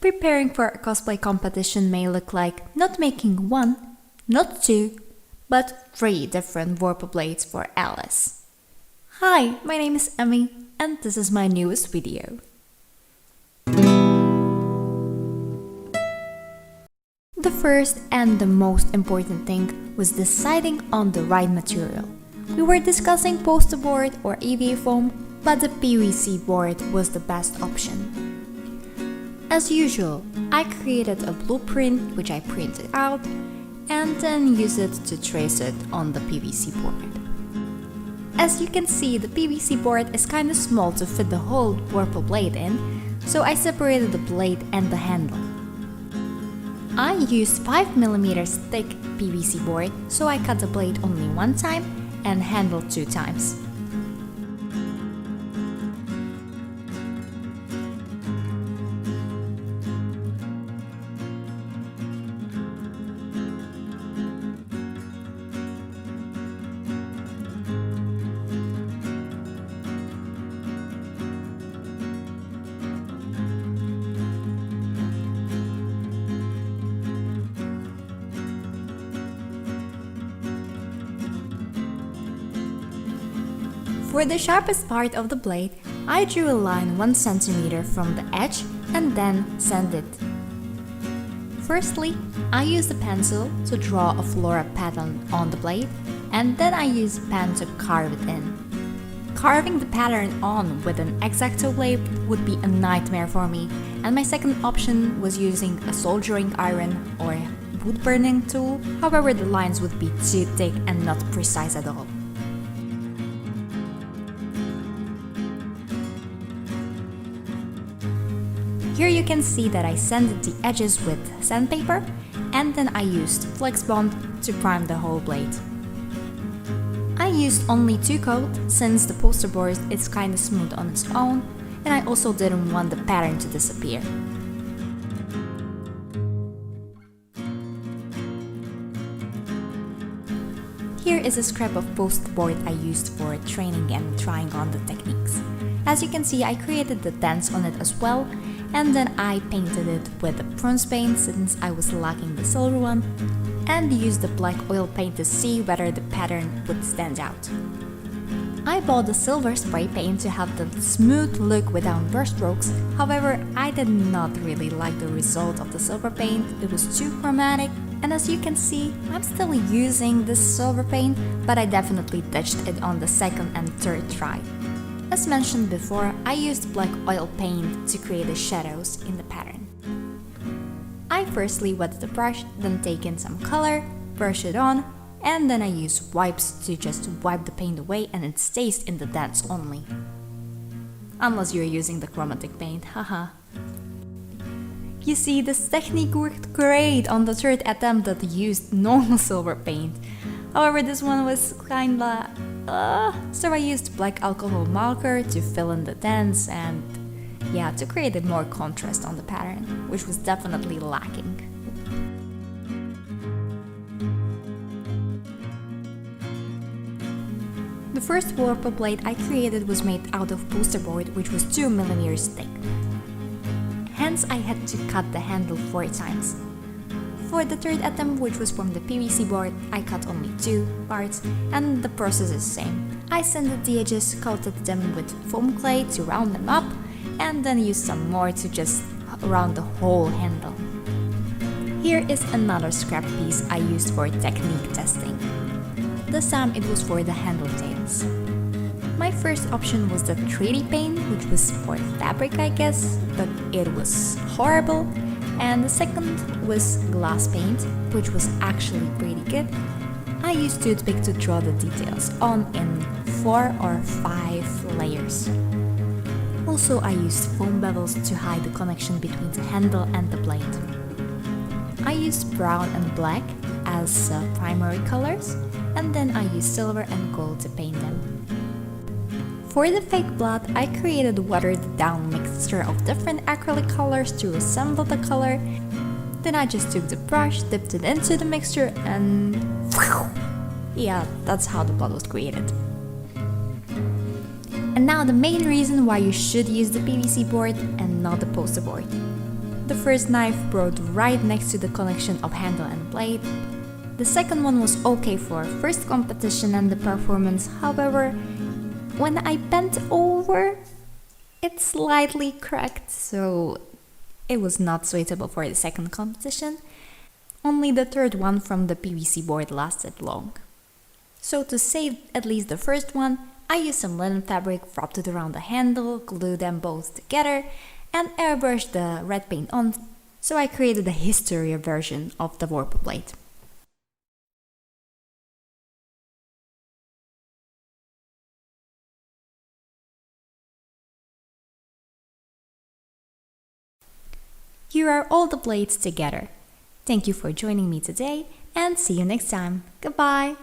Preparing for a cosplay competition may look like not making one, not two, but 3 different Vorpal Blades for Alice. Hi, my name is Emmy, and this is my newest video. The first and the most important thing was deciding on the right material. We were discussing poster board or EVA foam, but the PVC board was the best option. As usual, I created a blueprint which I printed out and then used it to trace it on the PVC board. As you can see, the PVC board is kinda small to fit the whole Vorpal blade in, so I separated the blade and the handle. I used 5mm thick PVC board, so I cut the blade only 1 time and handle 2 times. For the sharpest part of the blade, I drew a line 1 cm from the edge and then sand it. Firstly, I used a pencil to draw a flora pattern on the blade, and then I used pen to carve it in. Carving the pattern on with an X-Acto blade would be a nightmare for me, and my second option was using a soldering iron or wood burning tool. However, the lines would be too thick and not precise at all. Here you can see that I sanded the edges with sandpaper, and then I used Flex Bond to prime the whole blade. I used only 2 coats since the poster board is kinda smooth on its own, and I also didn't want the pattern to disappear. Here is a scrap of poster board I used for training and trying on the techniques. As you can see, I created the dents on it as well, and then I painted it with the bronze paint since I was lacking the silver one, and used the black oil paint to see whether the pattern would stand out. I bought the silver spray paint to have the smooth look without brushstrokes. However, I did not really like the result of the silver paint. It was too chromatic, and as you can see, I'm still using this silver paint, but I definitely ditched it on the 2nd and 3rd try. As mentioned before, I used black oil paint to create the shadows in the pattern. I firstly wet the brush, then take in some color, brush it on, and then I use wipes to just wipe the paint away and it stays in the dents only. Unless you're using the chromatic paint, haha. You see, this technique worked great on the 3rd attempt that used normal silver paint. However, this one was kinda so I used black alcohol marker to fill in the dents and yeah, to create a more contrast on the pattern, which was definitely lacking. The first Vorpal blade I created was made out of poster board, which was 2mm thick. Hence, I had to cut the handle 4 times. For the 3rd attempt, which was from the PVC board, I cut only 2 parts, and the process is the same. I sanded the edges, coated them with foam clay to round them up, and then used some more to just round the whole handle. Here is another scrap piece I used for technique testing. This time it was for the handle tails. My first option was the 3D paint, which was for fabric I guess, but it was horrible. And the second was glass paint, which was actually pretty good. I used toothpick to draw the details on in 4 or 5 layers. Also, I used foam bevels to hide the connection between the handle and the blade. I used brown and black as primary colors, and then I used silver and gold to paint them. For the fake blood, I created a watered down mixture of different acrylic colors to resemble the color. Then I just took the brush, dipped it into the mixture, and yeah, that's how the blood was created. And now the main reason why you should use the PVC board and not the poster board. The first knife brought right next to the connection of handle and blade. The second one was okay for first competition and the performance, however, when I bent over, it slightly cracked, so it was not suitable for the second competition. Only the third one from the PVC board lasted long. So to save at least the first one, I used some linen fabric, wrapped it around the handle, glued them both together, and airbrushed the red paint on, so I created a Hysteria version of the Vorpal Blade. Here are all the blades together. Thank you for joining me today, and see you next time. Goodbye!